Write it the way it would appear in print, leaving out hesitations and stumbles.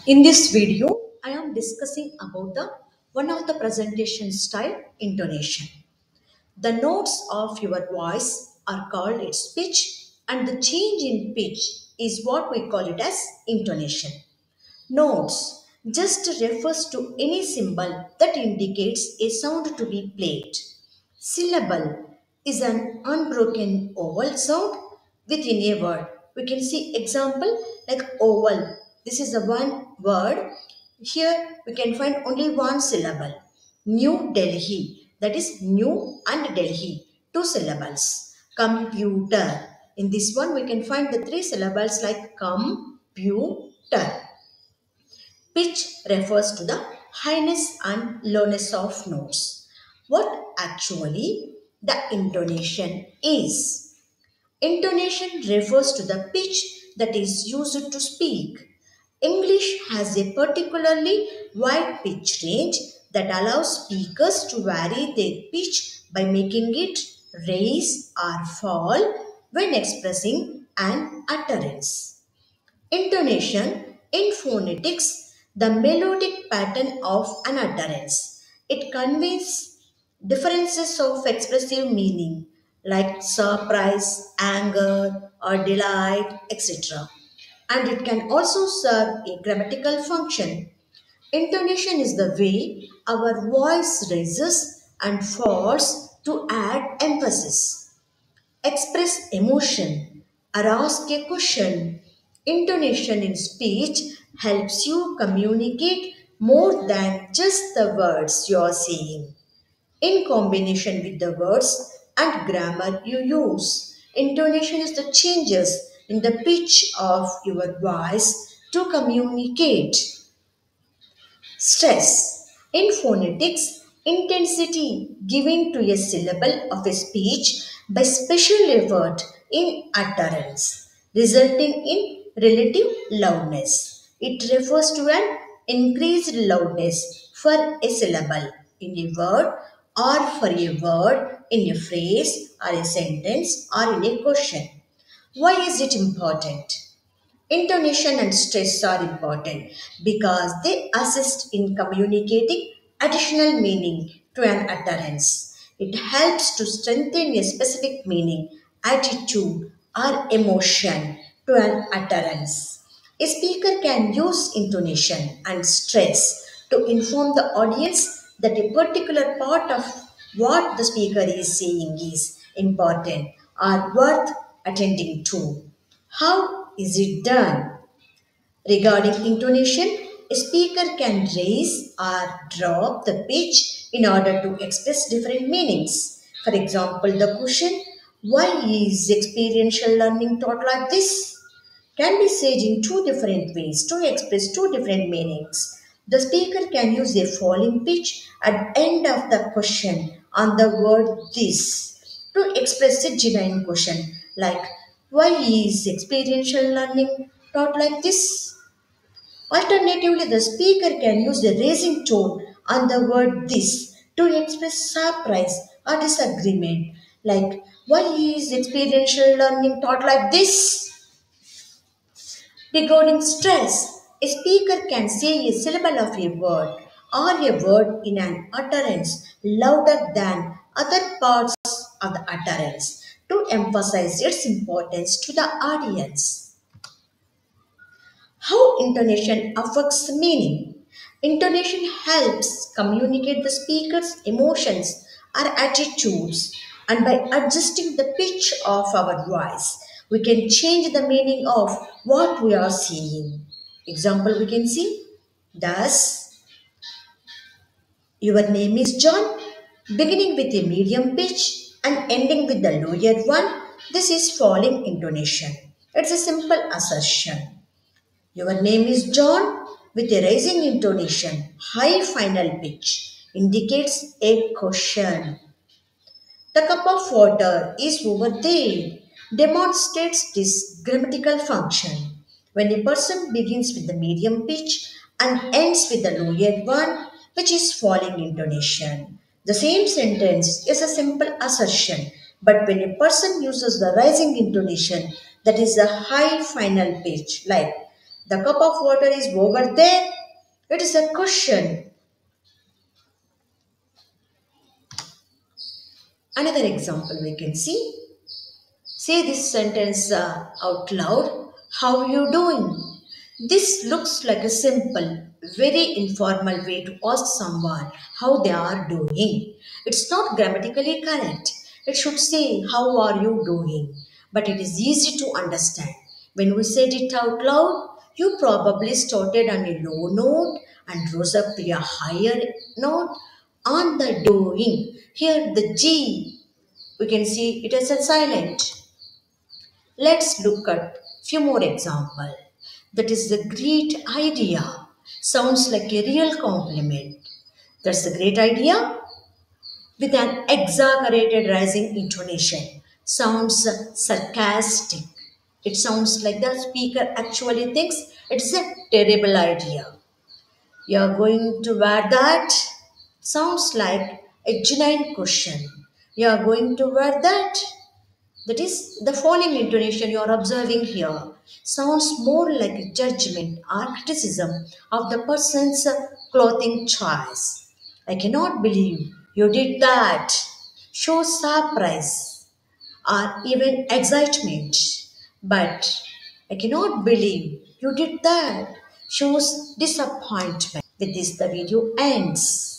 In this video, I am discussing about the one of the presentation style intonation. The notes of your voice are called its pitch and the change in pitch is what we call it as intonation. Notes just refers to any symbol that indicates a sound to be played. Syllable is an unbroken vowel sound within a word. We can see example like oval. This is a one word. Here we can find only one syllable. New Delhi. That is new and Delhi. Two syllables. Computer. In this one we can find the three syllables like computer. Pitch refers to the highness and lowness of notes. What actually the intonation is? Intonation refers to the pitch that is used to speak. English has a particularly wide pitch range that allows speakers to vary their pitch by making it raise or fall when expressing an utterance. Intonation in phonetics, the melodic pattern of an utterance. It conveys differences of expressive meaning like surprise, anger, or delight, etc. And it can also serve a grammatical function. Intonation is the way our voice rises and falls to add emphasis, express emotion, or ask a question. Intonation in speech helps you communicate more than just the words you are saying. In combination with the words and grammar you use, intonation is the changes in the pitch of your voice to communicate. Stress. In phonetics, intensity given to a syllable of a speech by special effort in utterance, resulting in relative loudness. It refers to an increased loudness for a syllable in a word or for a word in a phrase or a sentence or in a question. Why is it important? Intonation and stress are important because they assist in communicating additional meaning to an utterance. It helps to strengthen a specific meaning, attitude, or emotion to an utterance. A speaker can use intonation and stress to inform the audience that a particular part of what the speaker is saying is important or worth attending to. How is it done? Regarding intonation, a speaker can raise or drop the pitch in order to express different meanings. For example, the question, why is experiential learning taught like this? Can be said in two different ways to express two different meanings. The speaker can use a falling pitch at the end of the question on the word this to express a genuine question like why is experiential learning taught like this? Alternatively, the speaker can use the raising tone on the word this to express surprise or disagreement like why is experiential learning taught like this? Regarding stress, a speaker can say a syllable of a word or a word in an utterance louder than other parts of the utterance to emphasize its importance to the audience. How intonation affects meaning. Intonation helps communicate the speaker's emotions or attitudes, and by adjusting the pitch of our voice, we can change the meaning of what we are saying. Example we can see, thus, your name is John, beginning with a medium pitch and ending with the lower one. This is falling intonation. It's a simple assertion. Your name is John with a rising intonation, high final pitch, indicates a question. The cup of water is over there, demonstrates this grammatical function. When a person begins with the medium pitch and ends with the lower one, which is falling intonation, the same sentence is a simple assertion, but when a person uses the rising intonation, that is a high final pitch, like The cup of water is over there. It is a question. Another example we can see. Say this sentence out loud. How are you doing? This looks like a simple, very informal way to ask someone how they are doing. It's not grammatically correct. It should say, how are you doing? But it is easy to understand. When we said it out loud, you probably started on a low note and rose up to a higher note on the doing. Here, the G, we can see it as a silent. Let's look at few more example. That is the great idea. Sounds like a real compliment. That's a great idea with an exaggerated rising intonation. Sounds sarcastic. It sounds like the speaker actually thinks it's a terrible idea. You're going to wear that? Sounds like a genuine question. You're going to wear that? That is, the falling intonation you are observing here sounds more like a judgment or criticism of the person's clothing choice. I cannot believe you did that. Shows surprise or even excitement. But I cannot believe you did that. Shows disappointment. With this, the video ends.